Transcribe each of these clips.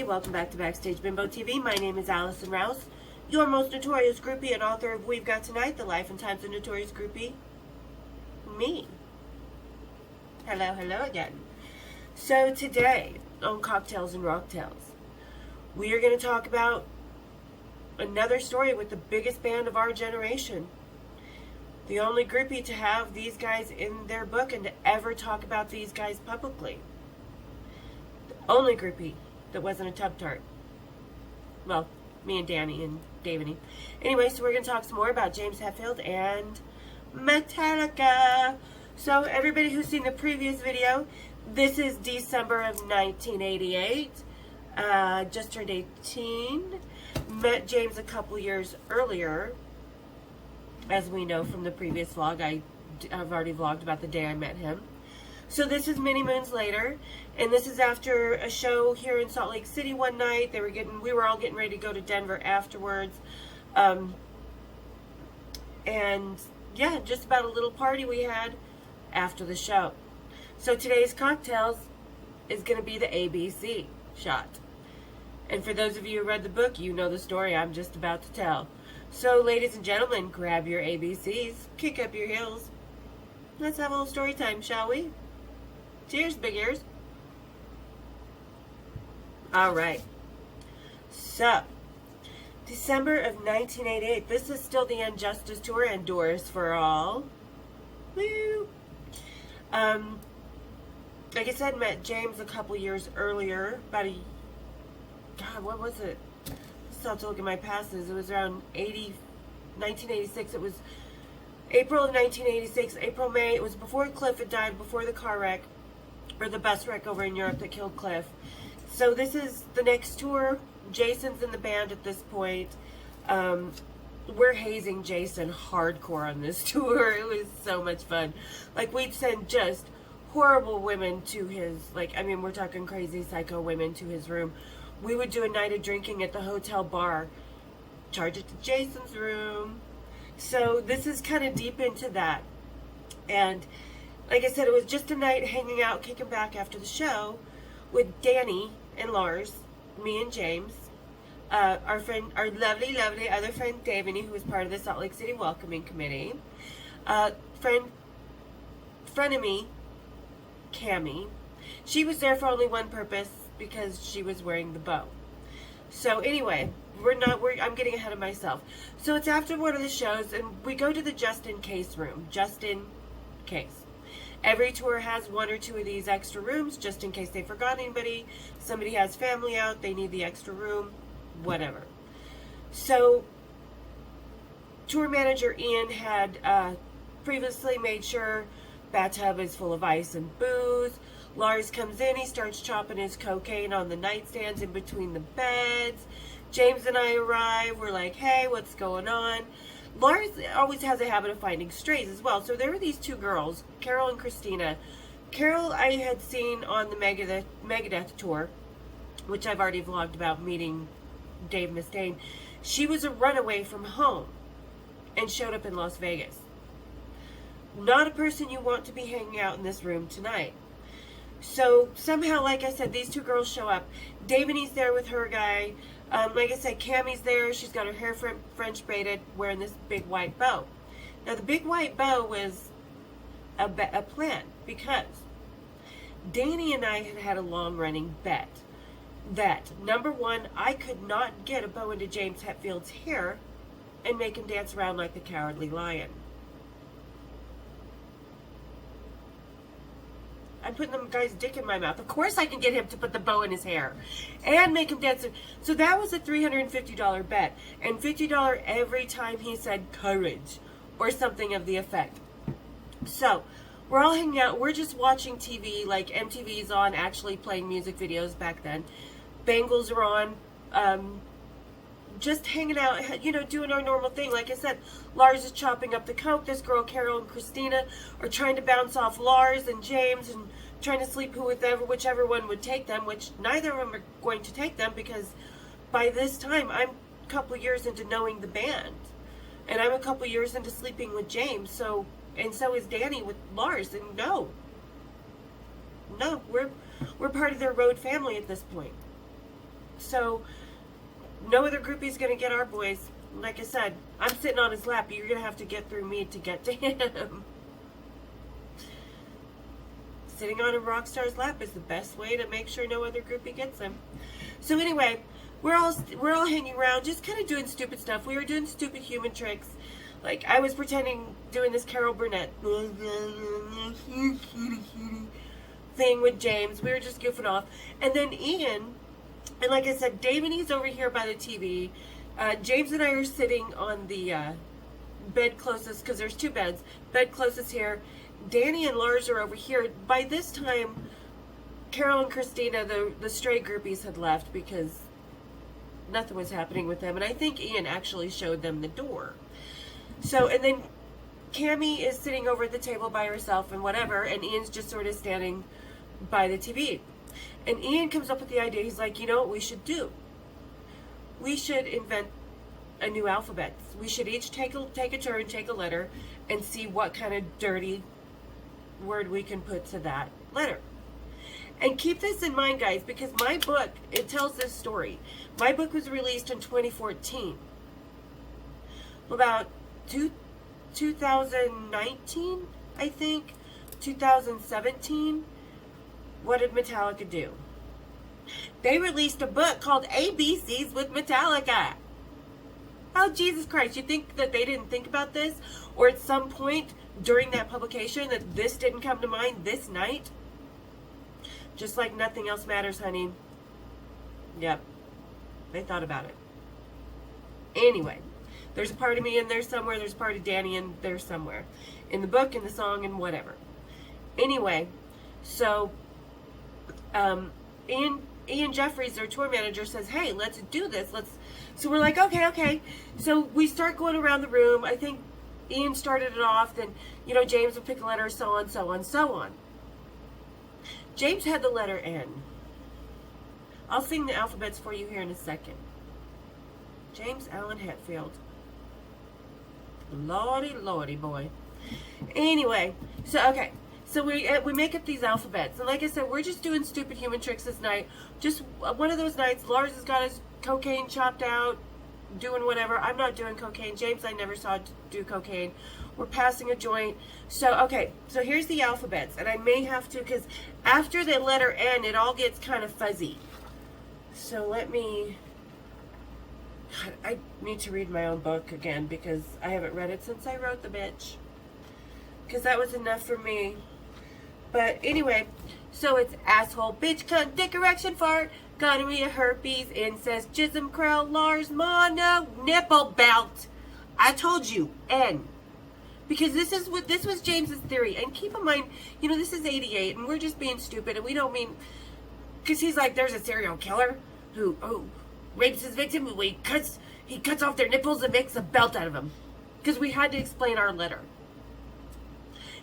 Welcome back to Backstage Bimbo TV. My name is Allison Rouse, your most notorious groupie and author of We've Got Tonight, The Life and Times of Notorious Groupie. Me. Hello again. So today on Cocktails and Rocktails, we are going to talk about another story with the biggest band of our generation. The only groupie to have these guys in their book and to ever talk about these guys publicly. The only groupie that wasn't a tub tart. Well, me and Danny and Davey. Anyway, so we're going to talk some more about James Hetfield and Metallica. So everybody who's seen the previous video, this is December of 1988. Just turned 18. Met James a couple years earlier. As we know from the previous vlog, I've already vlogged about the day I met him. So this is many moons later, and this is after a show here in Salt Lake City one night. We were all getting ready to go to Denver afterwards. And yeah, just about a little party we had after the show. So today's cocktails is going to be the ABC shot. And for those of you who read the book, you know the story I'm just about to tell. So ladies and gentlemen, grab your ABCs, kick up your heels. Let's have a little story time, shall we? Cheers, big ears. Alright. So, December of 1988. This is still the Injustice Tour, Endures for All. Woo! Like I said, met James a couple years earlier. God, what was it? I still have to look at my passes. It was around 1986. It was April of 1986. April, May. It was before Cliff had died, before the car wreck. Or the bus wreck over in Europe that killed Cliff. So this is the next tour. Jason's in the band at this point. We're hazing Jason hardcore on this tour. It was so much fun. Like, we'd send just horrible women to his, we're talking crazy psycho women to his room. We would do a night of drinking at the hotel bar. Charge it to Jason's room. So this is kind of deep into that. And like I said, it was just a night hanging out, kicking back after the show with Danny and Lars, me and James, our lovely other friend Davey, who was part of the Salt Lake City Welcoming Committee, frenemy Caine. She was there for only one purpose, because she was wearing the bow. So anyway, I'm getting ahead of myself. So it's after one of the shows, and we go to the just in case room. Just in case. Every tour has one or two of these extra rooms, just in case they forgot anybody. Somebody has family out, they need the extra room, whatever. So, tour manager Ian had previously made sure bathtub is full of ice and booze. Lars comes in, he starts chopping his cocaine on the nightstands in between the beds. James and I arrive, we're like, hey, what's going on? Lars always has a habit of finding strays as well. So there were these two girls, Carol and Christina. Carol I had seen on the Megadeth tour, which I've already vlogged about meeting Dave Mustaine. She was a runaway from home and showed up in Las Vegas. Not a person you want to be hanging out in this room tonight. So somehow, like I said, these two girls show up. Davey's there with her guy. Like I said, Cammie's there. She's got her hair French braided, wearing this big white bow. Now, the big white bow was a plan, because Danny and I had a long-running bet that, number one, I could not get a bow into James Hetfield's hair and make him dance around like the Cowardly Lion. I'm putting the guy's dick in my mouth. Of course I can get him to put the bow in his hair and make him dance. So that was a $350 bet. And $50 every time he said courage or something of the effect. So We're all hanging out. We're just watching TV, like MTV's on, actually playing music videos back then. Bangles are on. Just hanging out, you know, doing our normal thing. Like I said, Lars is chopping up the coke. This girl, Carol and Christina, are trying to bounce off Lars and James and trying to sleep whichever one would take them, which neither of them are going to take them, because by this time, I'm a couple years into knowing the band. And I'm a couple years into sleeping with James, so is Danny with Lars. And no, we're part of their road family at this point. So no other groupie's gonna get our boys. Like I said, I'm sitting on his lap. You're gonna have to get through me to get to him. Sitting on a rock star's lap is the best way to make sure no other groupie gets him. So anyway, we're all hanging around, just kind of doing stupid stuff. We were doing stupid human tricks. Like, I was pretending, doing this Carol Burnett thing with James. We were just goofing off. And then Ian, and like I said, Dave and he's over here by the TV. James and I are sitting on the bed closest, because there's two beds. Bed closest here. Danny and Lars are over here. By this time, Carol and Christina, the stray groupies, had left because nothing was happening with them. And I think Ian actually showed them the door. So, and then Cammie is sitting over at the table by herself and whatever, and Ian's just sort of standing by the TV. And Ian comes up with the idea. He's like, you know what we should do? We should invent a new alphabet. We should each take a turn, take a letter, and see what kind of dirty word we can put to that letter. And keep this in mind, guys, because my book, it tells this story. My book was released in 2014. About 2019, I think, 2017. What did Metallica do? They released a book called ABCs with Metallica. Oh, Jesus Christ. You think that they didn't think about this? Or at some point during that publication that this didn't come to mind this night? Just like nothing else matters, honey. Yep. They thought about it. Anyway, there's a part of me in there somewhere. There's a part of Danny in there somewhere. In the book, in the song, and whatever. Anyway, so Ian Jeffries, their tour manager, says, hey, let's do this. So we're like, okay. So we start going around the room. I think Ian started it off. Then, you know, James would pick a letter, so on. James had the letter N. I'll sing the alphabets for you here in a second. James Allen Hetfield. Lordy boy. Anyway, so okay. So we make up these alphabets. And like I said, we're just doing stupid human tricks this night. Just one of those nights. Lars has got his cocaine chopped out, doing whatever. I'm not doing cocaine. James, I never saw do cocaine. We're passing a joint. So, okay. So here's the alphabets. And I may have to, because after the letter N, it all gets kind of fuzzy. So let me... God, I need to read my own book again, because I haven't read it since I wrote the bitch. Because that was enough for me. But anyway, so it's asshole, bitch, cunt, dick, erection, fart, gonorrhea, herpes, incest, jism, crow, Lars, mono, nipple belt. I told you, N. Because this was James's theory. And keep in mind, you know, this is 88, and we're just being stupid, and we don't mean... Because he's like, there's a serial killer who rapes his victim, and he cuts off their nipples and makes a belt out of them. Because we had to explain our letter.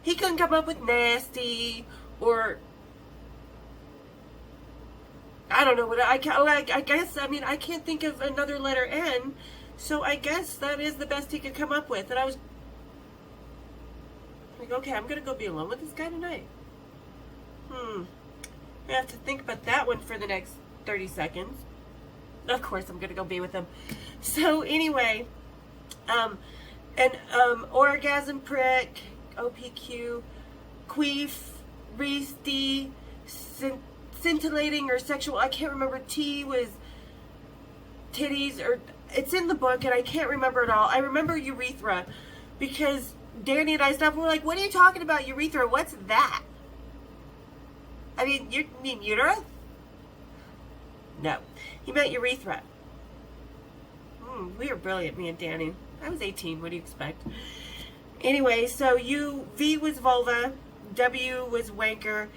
He couldn't come up with nasty, or I don't know what I guess. I mean, I can't think of another letter N, so I guess that is the best he could come up with. And I was like, okay, I'm gonna go be alone with this guy tonight. I have to think about that one for the next 30 seconds. Of course, I'm gonna go be with him. So anyway, orgasm prick. OPQ, queef, reesty, scintillating, or sexual. I can't remember. T was titties, or it's in the book, and I can't remember it all. I remember urethra, because Danny and I stopped and we're like, what are you talking about, urethra? What's that? I mean, you mean uterus? No. He meant urethra. We were brilliant, me and Danny. I was 18. What do you expect? Anyway, so V was vulva, W was wanker.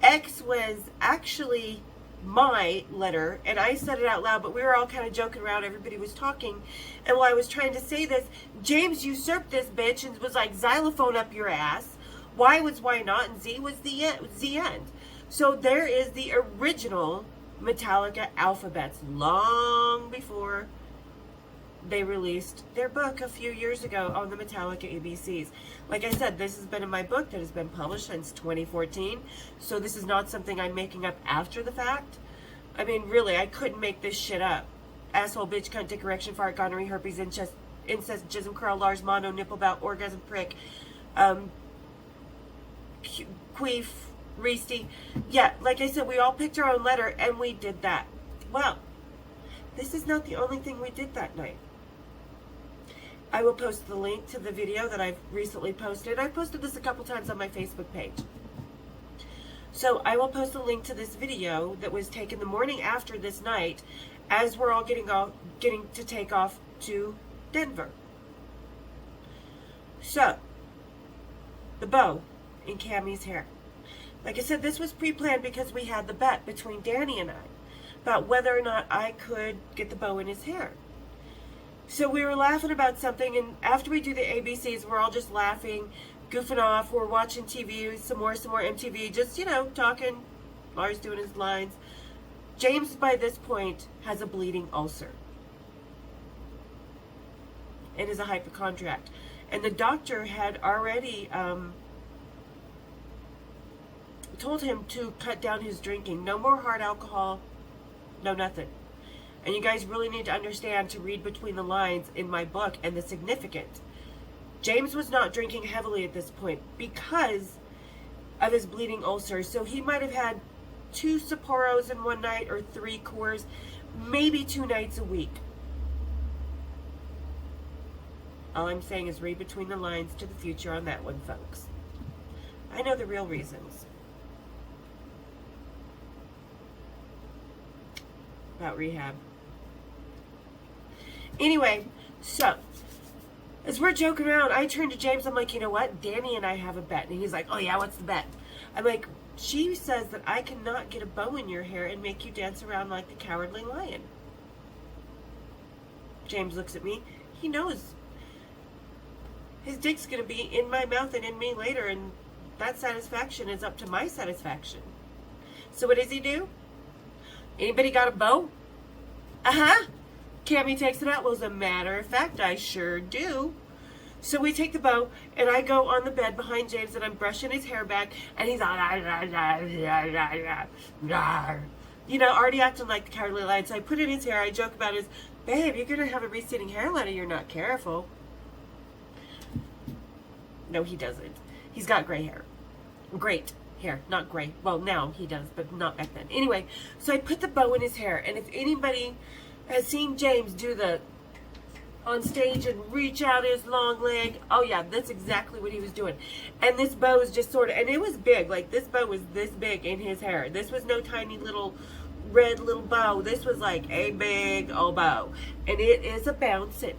X was actually my letter, and I said it out loud, but we were all kind of joking around. Everybody was talking, and while I was trying to say this, James usurped this bitch and was like, xylophone up your ass. Y was why not, and Z was the end. So there is the original Metallica alphabets, long before they released their book a few years ago on the Metallica ABCs. Like I said, this has been in my book that has been published since 2014, so this is not something I'm making up after the fact. I mean, really, I couldn't make this shit up. Asshole, bitch, cunt, dick, erection, fart, gonorrhea, herpes, incest, jism, curl, Lars, mono, nipple, bout, orgasm, prick, queef, Reesty. Yeah, like I said, we all picked our own letter, and we did that. Well, this is not the only thing we did that night. I will post the link to the video that I've recently posted. I've posted this a couple times on my Facebook page. So I will post a link to this video that was taken the morning after this night as we're all getting to take off to Denver. So, the bow in Cammie's hair. Like I said, this was pre-planned because we had the bet between Danny and I about whether or not I could get the bow in his hair. So we were laughing about something, and after we do the ABCs, we're all just laughing, goofing off. We're watching TV, some more MTV, just, talking. Lars doing his lines. James, by this point, has a bleeding ulcer and is a hypochondriac. And the doctor had already told him to cut down his drinking. No more hard alcohol, no nothing. And you guys really need to understand to read between the lines in my book and the significance. James was not drinking heavily at this point because of his bleeding ulcer. So he might have had 2 Sapporos in one night or 3 Coors, maybe 2 nights a week. All I'm saying is read between the lines to the future on that one, folks. I know the real reasons. About rehab. Anyway, so as we're joking around, I turn to James. I'm like, you know what? Danny and I have a bet. And he's like, oh yeah, what's the bet? I'm like, she says that I cannot get a bow in your hair and make you dance around like the Cowardly Lion. James looks at me. He knows his dick's going to be in my mouth and in me later, and that satisfaction is up to my satisfaction. So what does he do? Anybody got a bow? Uh-huh. Cammie takes it out. Well, as a matter of fact, I sure do. So we take the bow, and I go on the bed behind James, and I'm brushing his hair back, and he's already acting like the Cowardly Lion. So I put it in his hair. I joke about it. Babe, you're going to have a receding hairline if you're not careful. No, he doesn't. He's got gray hair. Great hair, not gray. Well, now he does, but not back then. Anyway, so I put the bow in his hair, and if anybody has seen James do the on stage and reach out his long leg, oh yeah, that's exactly what he was doing. And this bow is just sort of, and it was big, like this bow was this big in his hair. This was no tiny little red little bow. This was like a big old bow, and it is a bouncing.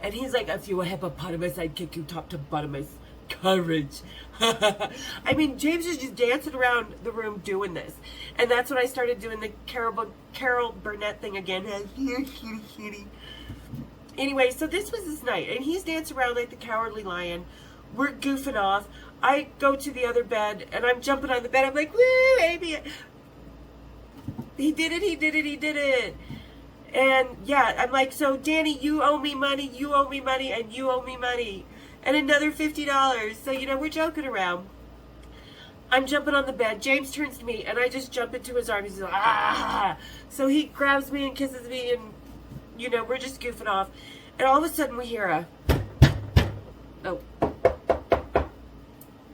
And he's like, if you were a hippopotamus, I'd kick you top to bottomus. Courage. I mean, James is just dancing around the room doing this. And that's when I started doing the Carol Burnett thing again. Anyway, so this was his night. And he's dancing around like the Cowardly Lion. We're goofing off. I go to the other bed, and I'm jumping on the bed. I'm like, woo, baby. He did it, he did it, he did it. And yeah, I'm like, so Danny, you owe me money, you owe me money, and you owe me money. And another $50. So, we're joking around. I'm jumping on the bed. James turns to me, and I just jump into his arms. He's like, ah! So he grabs me and kisses me, and, we're just goofing off. And all of a sudden, we hear a, oh,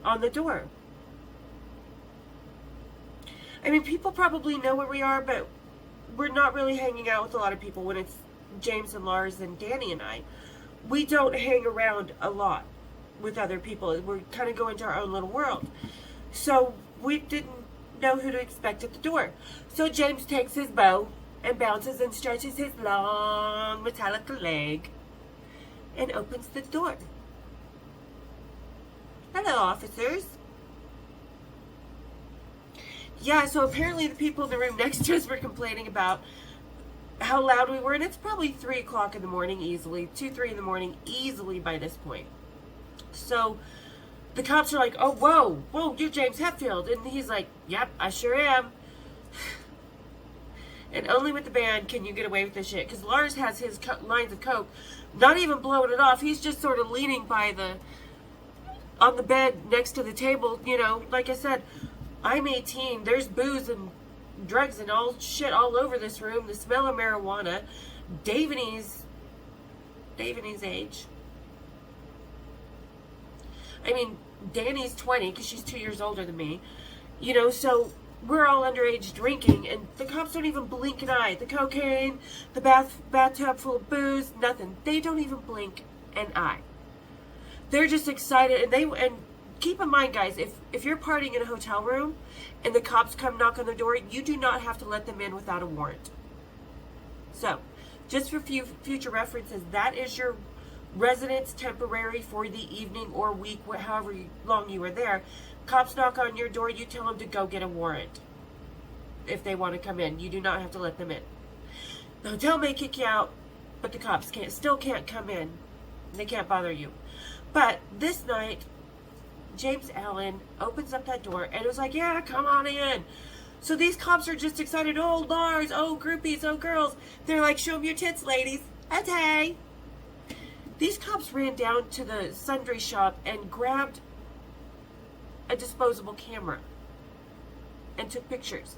on the door. I mean, people probably know where we are, but we're not really hanging out with a lot of people when it's James and Lars and Danny and I. We don't hang around a lot with other people. We kind of go into our own little world. So we didn't know who to expect at the door. So James takes his bow and bounces and stretches his long Metallica leg and opens the door. Hello, officers. Yeah, so apparently the people in the room next to us were complaining about how loud we were, and it's probably 3 o'clock in the morning easily, 2, 3 in the morning easily by this point. So the cops are like, oh, whoa, you're James Hetfield. And he's like, yep, I sure am. And only with the band can you get away with this shit. Because Lars has his lines of coke, not even blowing it off. He's just sort of leaning on the bed next to the table. You know, like I said, I'm 18. There's booze and drugs and all shit all over this room. The smell of marijuana. Davine's age. I mean, Danny's 20 because she's 2 years older than me. You know, so we're all underage drinking, and the cops don't even blink an eye. The cocaine, the bathtub full of booze, nothing. They don't even blink an eye. They're just excited, and keep in mind, guys, if you're partying in a hotel room and the cops come knock on the door, you do not have to let them in without a warrant. So, just for future references, that is your residence temporary for the evening or week, however long you were there. Cops knock on your door, you tell them to go get a warrant if they want to come in. You do not have to let them in. The hotel may kick you out, but the cops still can't come in. They can't bother you. But this night, James Allen opens up that door and it was like, yeah, come on in. So these cops are just excited. Oh, Lars, oh, groupies, oh, girls. They're like, show them your tits, ladies. Okay. These cops ran down to the sundry shop and grabbed a disposable camera and took pictures.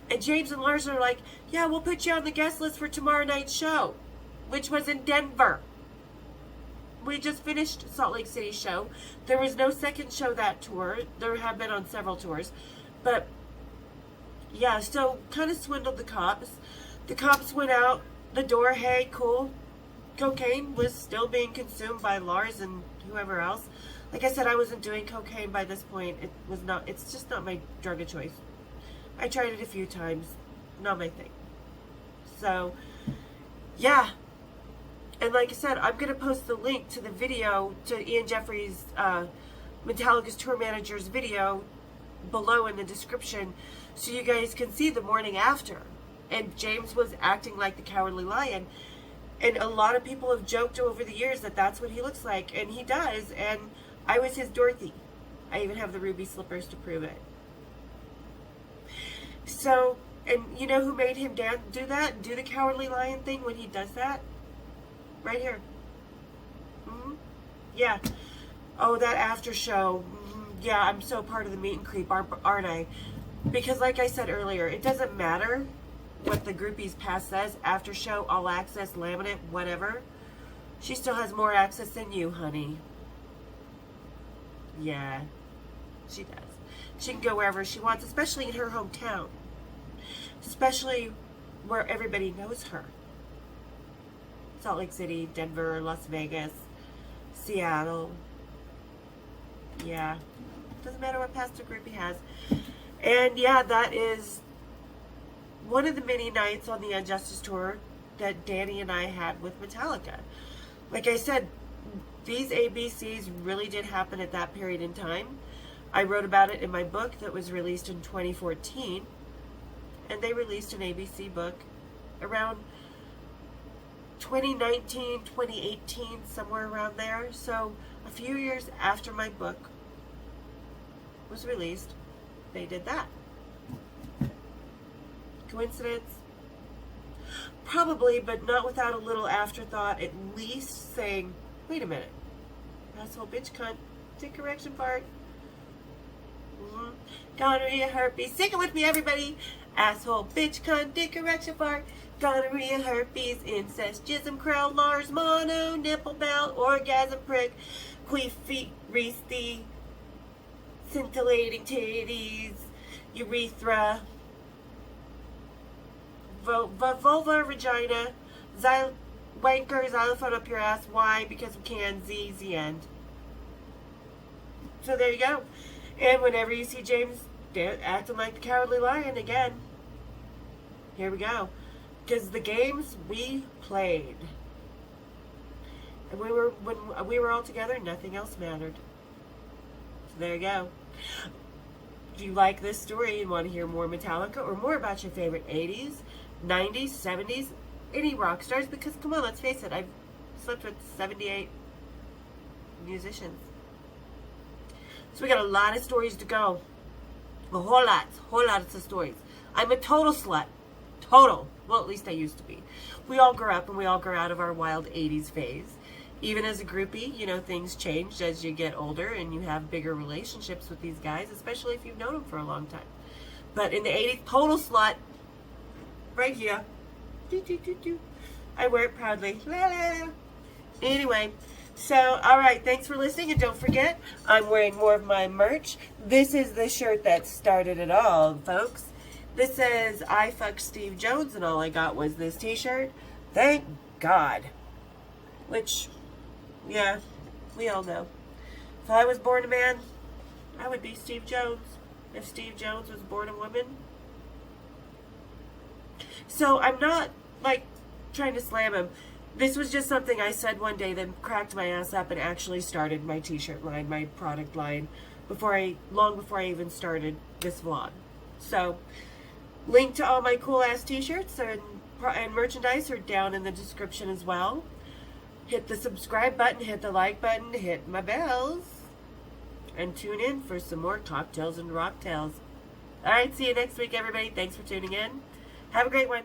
And James and Lars are like, yeah, we'll put you on the guest list for tomorrow night's show, which was in Denver. We just finished Salt Lake City show. There was no second show that tour. There have been on several tours. But, yeah, so kind of swindled the cops. The cops went out the door, hey, cool. Cocaine was still being consumed by Lars and whoever else. Like I said, I wasn't doing cocaine by this point. It's just not my drug of choice. I tried it a few times. Not my thing. So, yeah. And like I said, I'm going to post the link to the video, to Ian Jeffries, Metallica's tour manager's video below in the description so you guys can see the morning after. And James was acting like the Cowardly Lion. And a lot of people have joked over the years that that's what he looks like. And he does. And I was his Dorothy. I even have the ruby slippers to prove it. So, and you know who made him do that? Do the Cowardly Lion thing when he does that? Right here. Mm-hmm. Yeah. Oh, that after show. Mm-hmm. Yeah, I'm so part of the meet and creep, aren't I? Because like I said earlier, it doesn't matter what the groupie's pass says. After show, all access, laminate, whatever. She still has more access than you, honey. Yeah, she does. She can go wherever she wants, especially in her hometown. Especially where everybody knows her. Salt Lake City, Denver, Las Vegas, Seattle. Yeah. Doesn't matter what past a groupie has. And yeah, that is one of the many nights on the Injustice tour that Danny and I had with Metallica. Like I said, these ABCs really did happen at that period in time. I wrote about it in my book that was released in 2014. And they released an ABC book around 2019, 2018, somewhere around there. So a few years after my book was released, they did that. Coincidence? Probably, but not without a little afterthought, at least saying, wait a minute, asshole, bitch, cunt, take correction part. Gonorrhea, herpes, sing it with me, everybody. Asshole, bitch, cunt, dick, erection fart. Gonorrhea, herpes, incest, jism, crown, Lars, mono, nipple, bell, orgasm, prick, queef, feet, reesty, scintillating titties, urethra, vulva, vagina, wanker, xylophone up your ass. Why? Because we can. Z, the end. So there you go. And whenever you see James acting like the Cowardly Lion again, here we go. Because the games we played, and when we were all together, nothing else mattered. So there you go. you like this story and want to hear more Metallica or more about your favorite 80s, 90s, 70s, any rock stars, because come on, let's face it, I've slept with 78 musicians. So we got a lot of stories to go. A whole lot of stories. I'm a total slut. Total. Well, at least I used to be. We all grow up and we all grow out of our wild 80s phase. Even as a groupie, you know, things change as you get older and you have bigger relationships with these guys, especially if you've known them for a long time. But in the 80s, total slut. Right here. I wear it proudly. La, la, la. Anyway, so, alright, thanks for listening, and don't forget, I'm wearing more of my merch. This is the shirt that started it all, folks. This says, I fucked Steve Jones, and all I got was this t-shirt. Thank God. Which, yeah, we all know. If I was born a man, I would be Steve Jones. If Steve Jones was born a woman. So, I'm not, like, trying to slam him. This was just something I said one day that cracked my ass up and actually started my t-shirt line, my product line, long before I even started this vlog. So, link to all my cool ass t-shirts and merchandise are down in the description as well. Hit the subscribe button, hit the like button, hit my bells, and tune in for some more cocktails and rocktails. Alright, see you next week, everybody. Thanks for tuning in. Have a great one.